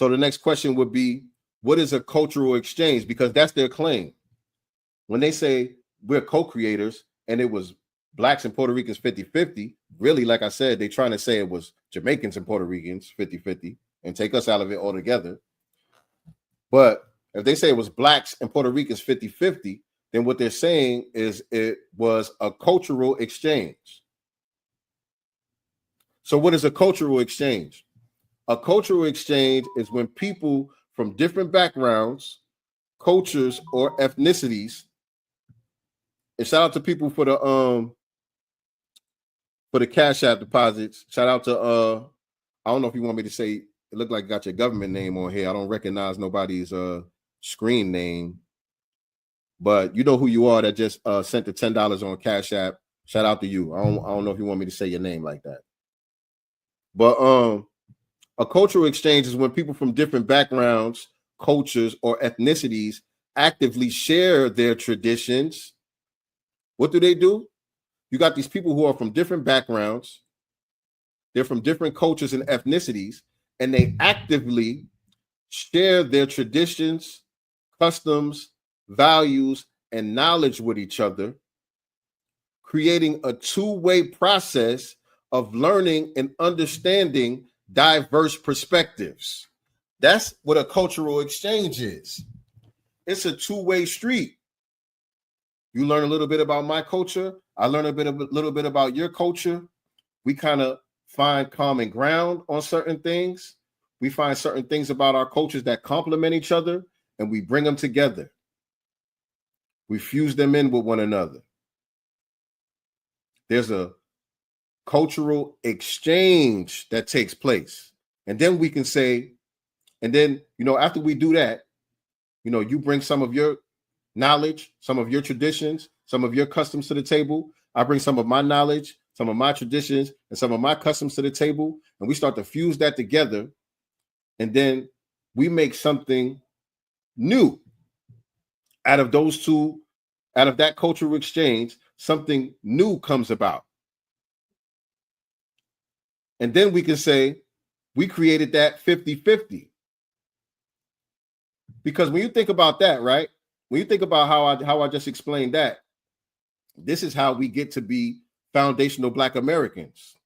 So the next question would be, what is a cultural exchange? Because that's their claim. When they say we're co-creators and it was Blacks and Puerto Ricans 50-50, really, like I said, they're trying to say it was Jamaicans and Puerto Ricans 50-50 and take us out of it altogether. But if they say it was Blacks and Puerto Ricans 50-50, then what they're saying is it was a cultural exchange. So what is a cultural exchange? A cultural exchange is when people from different backgrounds, cultures, or ethnicities, and shout out to people for the Cashapp deposits. Shout out to I don't know if you want me to say, it looked like you got your government name on here. I don't recognize nobody's screen name, but you know who you are that just sent the $10 on Cashapp. Shout out to you. I don't know if you want me to say your name like that. But a cultural exchange is when people from different backgrounds, cultures, or ethnicities actively share their traditions. What do? You got these people who are from different backgrounds, they're from different cultures and ethnicities, and they actively share their traditions, customs, values, and knowledge with each other, creating a two-way process of learning and understanding diverse perspectives. That's what a cultural exchange is. It's a two-way street. You learn a little bit about my culture. I learn a little bit about your culture. We kind of find common ground on certain things. We find certain things about our cultures that complement each other, and we bring them together. We fuse them in with one another. There's a cultural exchange that takes place. And then we can say, and then, after we do that, you bring some of your knowledge, some of your traditions, some of your customs to the table. I bring some of my knowledge, some of my traditions, and some of my customs to the table, and we start to fuse that together, and then we make something new out of those two, out of that cultural exchange. Something new comes about, and then we can say we created that 50-50. Because when you think about that, right? When you think about how I just explained that, this is how we get to be foundational Black Americans.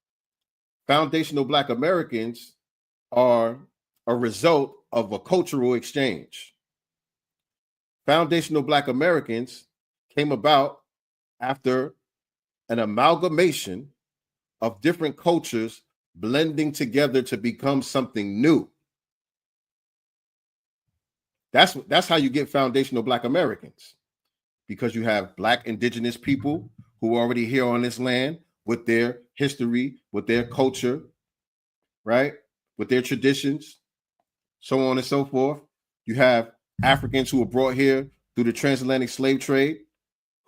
Foundational Black Americans are a result of a cultural exchange. Foundational Black Americans came about after an amalgamation of different cultures blending together to become something new. That's how you get foundational Black Americans, because you have Black indigenous people who are already here on this land with their history, with their culture, right? With their traditions, so on and so forth. You have Africans who were brought here through the transatlantic slave trade,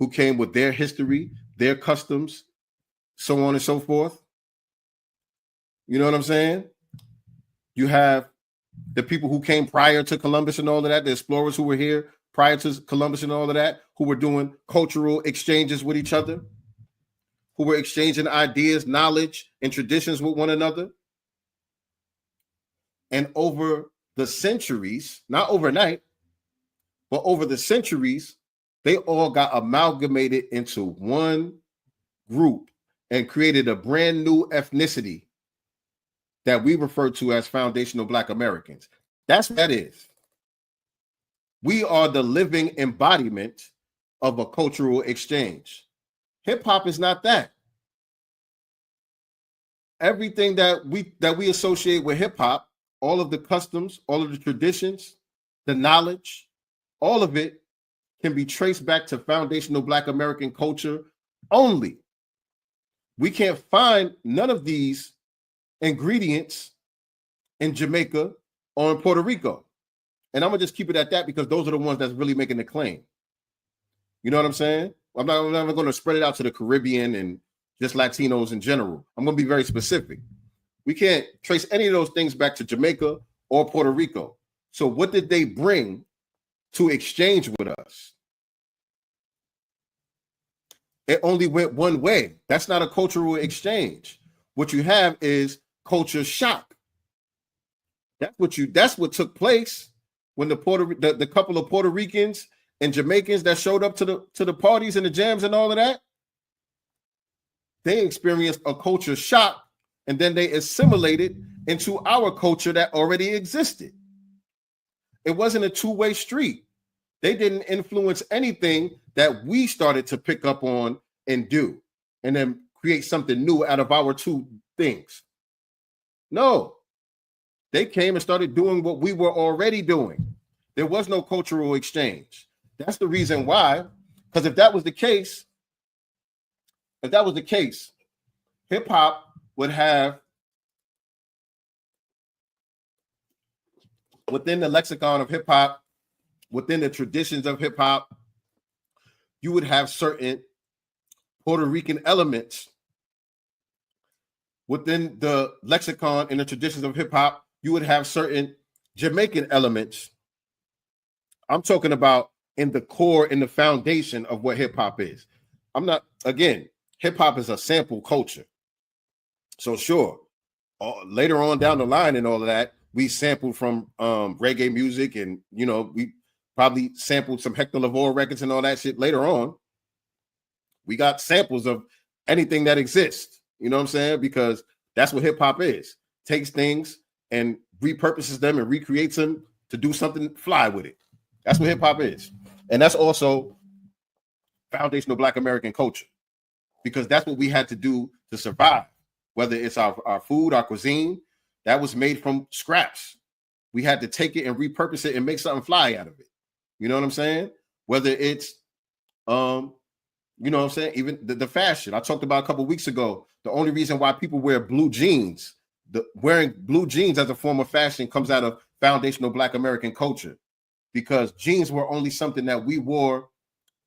who came with their history, their customs, so on and so forth. You know what I'm saying? You have the people who came prior to Columbus and all of that, the explorers who were here prior to Columbus and all of that, who were doing cultural exchanges with each other, who were exchanging ideas, knowledge, and traditions with one another. And over the centuries, not overnight, but over the centuries, they all got amalgamated into one group and created a brand new ethnicity that we refer to as foundational Black Americans. That's what that is. We are the living embodiment of a cultural exchange. Hip hop is not that. Everything that we associate with hip hop, all of the customs, all of the traditions, the knowledge, all of it can be traced back to foundational Black American culture only. We can't find none of these ingredients in Jamaica or in Puerto Rico. And I'm gonna just keep it at that, because those are the ones that's really making the claim. You know what I'm saying? I'm not going to spread it out to the Caribbean and just Latinos in general. I'm going to be very specific. We can't trace any of those things back to Jamaica or Puerto Rico. So what did they bring to exchange with us? It only went one way. That's not a cultural exchange. What you have is culture shock. That's what took place when the couple of Puerto Ricans and Jamaicans that showed up to the parties and the jams and all of that. They experienced a culture shock, and then they assimilated into our culture that already existed. It wasn't a two-way street. They didn't influence anything that we started to pick up on and do, and then create something new out of our two things. No, they came and started doing what we were already doing. There was no cultural exchange. That's the reason why, because if that was the case, hip hop would have, within the lexicon of hip hop, within the traditions of hip hop, you would have certain Puerto Rican elements. Within the lexicon and the traditions of hip hop, you would have certain Jamaican elements. I'm talking about in the core, in the foundation of what hip hop is. Hip hop is a sample culture. So sure, later on down the line and all of that, we sampled from reggae music, and we probably sampled some Hector Lavoe records and all that shit later on. We got samples of anything that exists. You know what I'm saying? Because that's what hip hop is. Takes things and repurposes them and recreates them to do something fly with it. That's what hip hop is. And that's also foundational Black American culture, because that's what we had to do to survive. Whether it's our food, our cuisine, that was made from scraps. We had to take it and repurpose it and make something fly out of it. You know what I'm saying? Whether it's, you know what I'm saying? Even the fashion I talked about a couple of weeks ago. The only reason why people wear blue jeans, wearing blue jeans as a form of fashion, comes out of foundational Black American culture, because jeans were only something that we wore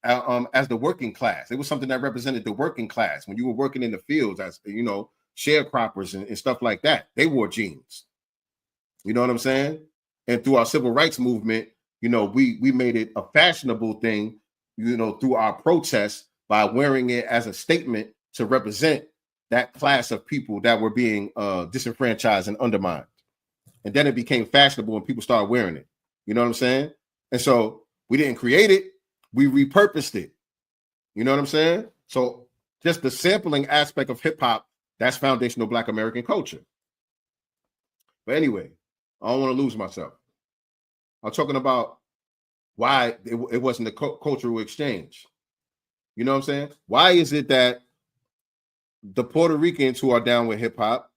as the working class. It was something that represented the working class. When you were working in the fields as, sharecroppers and stuff like that, they wore jeans. You know what I'm saying? And through our civil rights movement, we made it a fashionable thing, through our protests, by wearing it as a statement to represent that class of people that were being disenfranchised and undermined. And then it became fashionable and people started wearing it. You know what I'm saying? And so we didn't create it, we repurposed it. You know what I'm saying? So just the sampling aspect of hip hop, that's foundational Black American culture. But anyway, I don't want to lose myself. I'm talking about why it wasn't a cultural exchange. You know what I'm saying? Why is it that the Puerto Ricans who are down with hip hop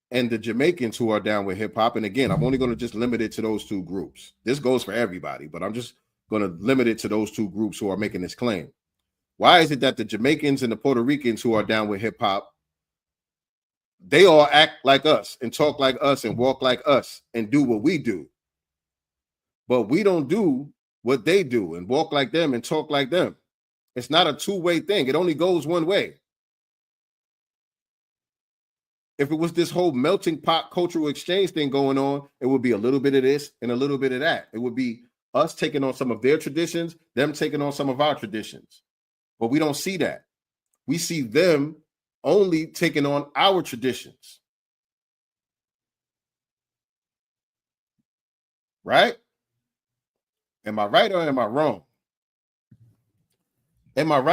and the Jamaicans who are down with hip hop, and again, I'm only going to just limit it to those two groups. This goes for everybody, but I'm just going to limit it to those two groups who are making this claim. Why is it that the Jamaicans and the Puerto Ricans who are down with hip hop, they all act like us and talk like us and walk like us and do what we do, but we don't do what they do and walk like them and talk like them? It's not a two-way thing. It only goes one way. If it was this whole melting pot cultural exchange thing going on, it would be a little bit of this and a little bit of that. It would be us taking on some of their traditions, them taking on some of our traditions. But we don't see that. We see them only taking on our traditions. Right? Am I right or am I wrong? Am I right?